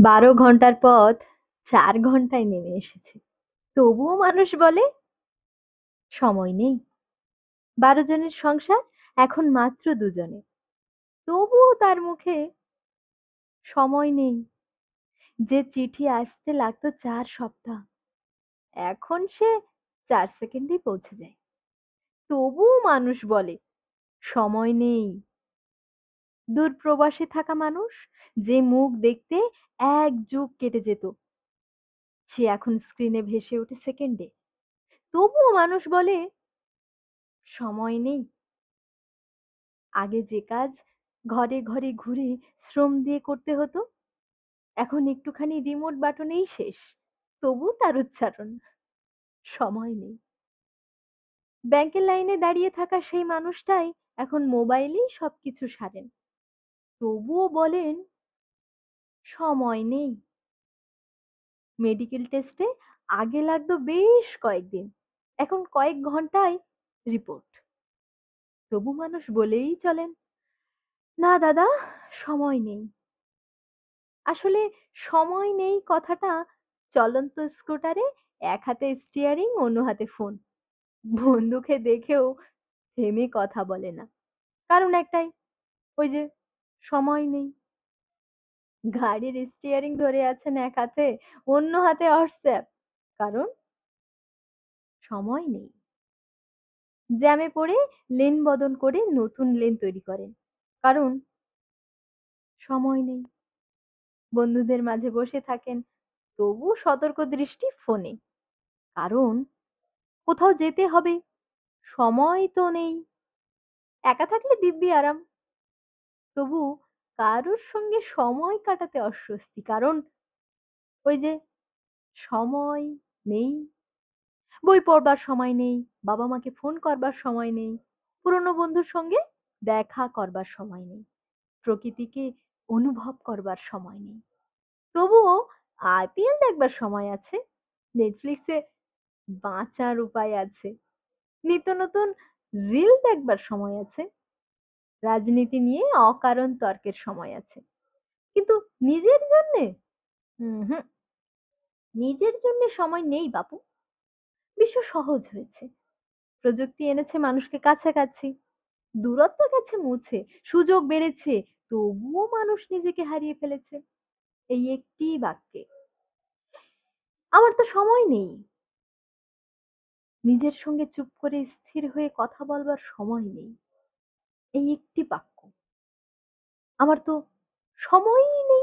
12 ঘন্টার পথ 4 ঘন্টায় নেমে এসেছে। তবুও মানুষ বলে সময় নেই। 12 জনের সংসার এখন মাত্র 2 জনে। তবুও তার মুখে সময় নেই। যে চিঠি আসতে লাগতো 4 সপ্তাহ, এখন সে 4 সেকেন্ডেই পৌঁছে যায়। তবুও মানুষ বলে সময় নেই। দূর প্রবাসে থাকা মানুষ, যে মুখ দেখতে 1 যুগ কেটে যেত, সে এখন স্ক্রিনে ভেসে ওঠে সেকেন্ডে। তবুও মানুষ বলে সময় নেই। আগে যে কাজ ঘরে ঘরে ঘুরে শ্রম দিয়ে করতে হতো, এখন একটুখানি রিমোট বাটনেই শেষ। তবু তার উচ্চারণ সময় নেই। ব্যাংকের লাইনে দাঁড়িয়ে থাকা সেই মানুষটাই এখন মোবাইলেই সবকিছু সারেন। তবুও বলেন সময় নেই। মেডিকেল টেস্টে আগে লাগতো বেশ কয়েকদিন, এখন কয়েক ঘন্টায় রিপোর্ট। তবু মানুষ বলেই চলেন না দাদা, সময় নেই। আসলে সময় নেই কথাটা চলন্ত স্কুটারে, এক হাতে স্টিয়ারিং অন্য হাতে ফোন, বন্দুকে দেখেও থেমে কথা বলে না। কারণ একটাই, ওই যে সময় নেই। গাড়ির স্টিয়ারিং ধরে আছেন এক হাতে, অন্য হাতে হোয়াটসঅ্যাপ, কারণ সময় নেই। জ্যামে পড়ে লেন বদল করে নতুন লেন তৈরি করেন, কারণ সময় নেই। বন্ধুদের মাঝে বসে থাকেন, তবু সতর্ক দৃষ্টি ফোনে, কারণ কোথাও যেতে হবে, সময় তো নেই। একা থাকলে দিব্যি আরাম, তবু কারোর সঙ্গে সময় কাটাতে অস্বস্তি, কারণ ওই যে সময় নেই। বই পড়বার সময় নেই, বাবা মাকে ফোন করবার সময় নেই, পুরনো বন্ধুর সঙ্গে দেখা করবার সময় নেই, প্রকৃতিকে অনুভব করবার সময় নেই। তবুও আইপিএল দেখবার সময় আছে, নেটফ্লিক্সে বাঁচার উপায় আছে, নিত্য নতুন রিল দেখবার সময় আছে, রাজনীতি নিয়ে অকারণ তর্কের সময় আছে। কিন্তু নিজের জন্যে হুম, নিজের জন্য সময় নেই বাপু। বিশ্ব সহজ হয়েছে, প্রযুক্তি এনেছে মানুষকে কাছাকাছি, দূরত্ব গেছে মুছে, সুযোগ বেড়েছে, তবুও মানুষ নিজেকে হারিয়ে ফেলেছে এই একটি বাক্যে, আমার তো সময় নেই। নিজের সঙ্গে চুপ করে স্থির হয়ে কথা বলবার সময় নেই, এই একটি বাক্য, আমার তো সময়ই নেই।